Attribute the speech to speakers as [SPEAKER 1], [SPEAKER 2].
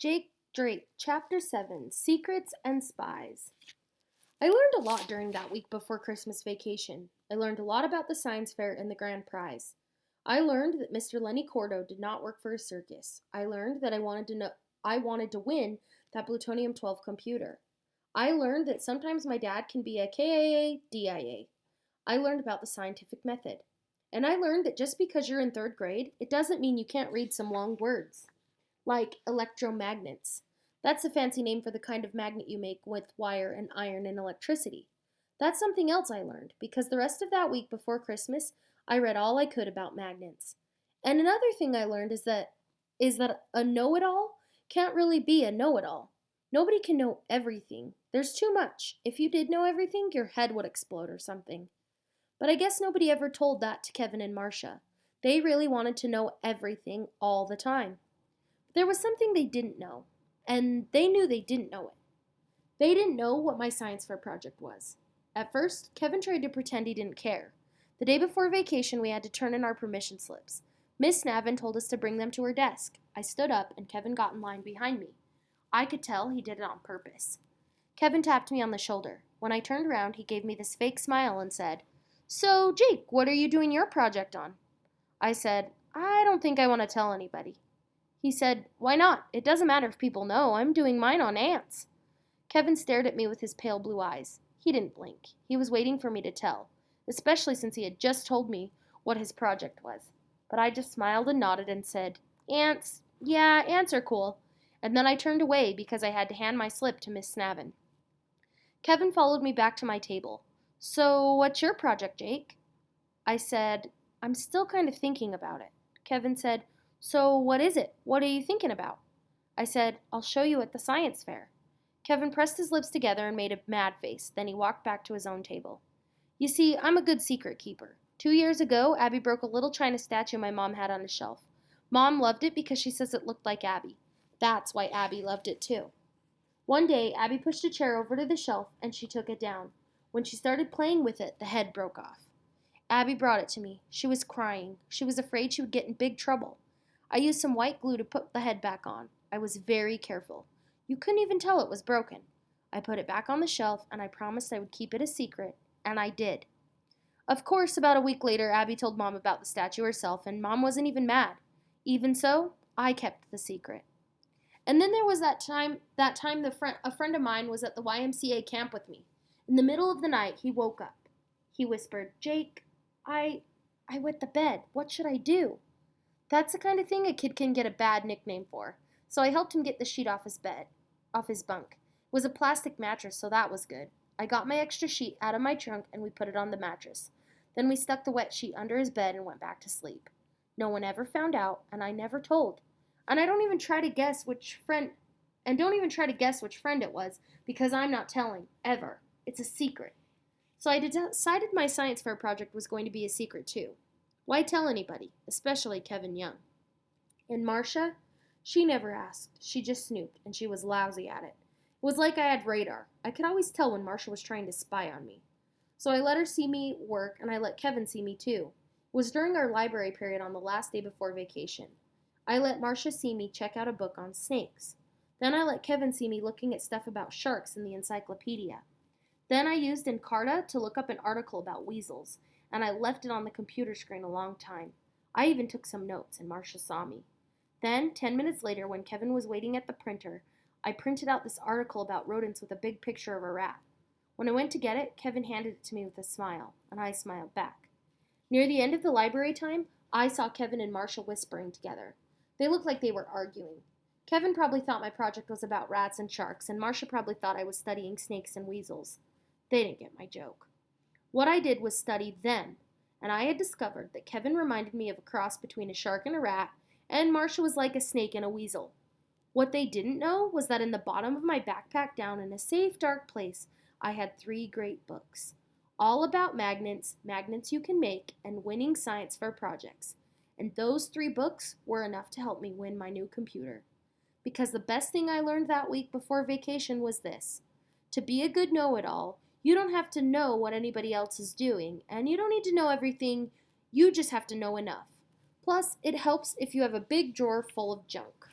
[SPEAKER 1] Jake Drake, Chapter 7, Secrets and Spies. I learned a lot during that week before Christmas vacation. I learned a lot about the science fair and the grand prize. I learned that Mr. Lenny Cordo did not work for a circus. I learned that I wanted to win that plutonium 12 computer. I learned that sometimes my dad can be a KIA DIA. I learned about the scientific method. And I learned that just because you're in 3rd grade, it doesn't mean you can't read some long words like electromagnets. That's a fancy name for the kind of magnet you make with wire and iron and electricity. That's something else I learned because the rest of that week before Christmas, I read all I could about magnets. And another thing I learned is that a know-it-all can't really be a know-it-all. Nobody can know everything. There's too much. If you did know everything, your head would explode or something. But I guess nobody ever told that to Kevin and Marcia. They really wanted to know everything all the time. There was something they didn't know, and they knew they didn't know it. They didn't know what my science fair project was. At first, Kevin tried to pretend he didn't care. The day before vacation, we had to turn in our permission slips. Miss Navin told us to bring them to her desk. I stood up, and Kevin got in line behind me. I could tell he did it on purpose. Kevin tapped me on the shoulder. When I turned around, he gave me this fake smile and said, "So, Jake, what are you doing your project on?" I said, "I don't think I want to tell anybody." He said, "Why not? It doesn't matter if people know. I'm doing mine on ants." Kevin stared at me with his pale blue eyes. He didn't blink. He was waiting for me to tell, especially since he had just told me what his project was. But I just smiled and nodded and said, "Ants? Yeah, ants are cool." And then I turned away because I had to hand my slip to Miss Snavin. Kevin followed me back to my table. "So, what's your project, Jake?" I said, "I'm still kind of thinking about it." Kevin said, "So, what is it? What are you thinking about?" I said, "I'll show you at the science fair." Kevin pressed his lips together and made a mad face. Then he walked back to his own table. "You see, I'm a good secret keeper. 2 years ago, Abby broke a little china statue my mom had on a shelf. Mom loved it because she says it looked like Abby. That's why Abby loved it too. One day, Abby pushed a chair over to the shelf and she took it down. When she started playing with it, the head broke off. Abby brought it to me. She was crying. She was afraid she would get in big trouble. I used some white glue to put the head back on. I was very careful. You couldn't even tell it was broken. I put it back on the shelf and I promised I would keep it a secret, and I did. Of course, about a week later, Abby told Mom about the statue herself, and Mom wasn't even mad. Even so, I kept the secret. And then there was a friend of mine was at the YMCA camp with me. In the middle of the night, he woke up. He whispered, "Jake, I wet the bed. What should I do?" That's the kind of thing a kid can get a bad nickname for. So I helped him get the sheet off his bunk. It was a plastic mattress, so that was good. I got my extra sheet out of my trunk and we put it on the mattress. Then we stuck the wet sheet under his bed and went back to sleep. No one ever found out, and I never told. And don't even try to guess which friend it was, because I'm not telling, ever. It's a secret. So I decided my science fair project was going to be a secret too. Why tell anybody, especially Kevin Young? And Marcia? She never asked. She just snooped, and she was lousy at it. It was like I had radar. I could always tell when Marcia was trying to spy on me. So I let her see me work, and I let Kevin see me too. It was during our library period on the last day before vacation. I let Marcia see me check out a book on snakes. Then I let Kevin see me looking at stuff about sharks in the encyclopedia. Then I used Encarta to look up an article about weasels, and I left it on the computer screen a long time. I even took some notes, and Marcia saw me. Then, 10 minutes later, when Kevin was waiting at the printer, I printed out this article about rodents with a big picture of a rat. When I went to get it, Kevin handed it to me with a smile, and I smiled back. Near the end of the library time, I saw Kevin and Marcia whispering together. They looked like they were arguing. Kevin probably thought my project was about rats and sharks, and Marcia probably thought I was studying snakes and weasels. They didn't get my joke. What I did was study them, and I had discovered that Kevin reminded me of a cross between a shark and a rat, and Marcia was like a snake and a weasel. What they didn't know was that in the bottom of my backpack down in a safe, dark place, I had 3 great books. All about magnets you can make, and winning science fair projects. And those 3 books were enough to help me win my new computer. Because the best thing I learned that week before vacation was this. To be a good know-it-all, you don't have to know what anybody else is doing, and you don't need to know everything, you just have to know enough. Plus, it helps if you have a big drawer full of junk.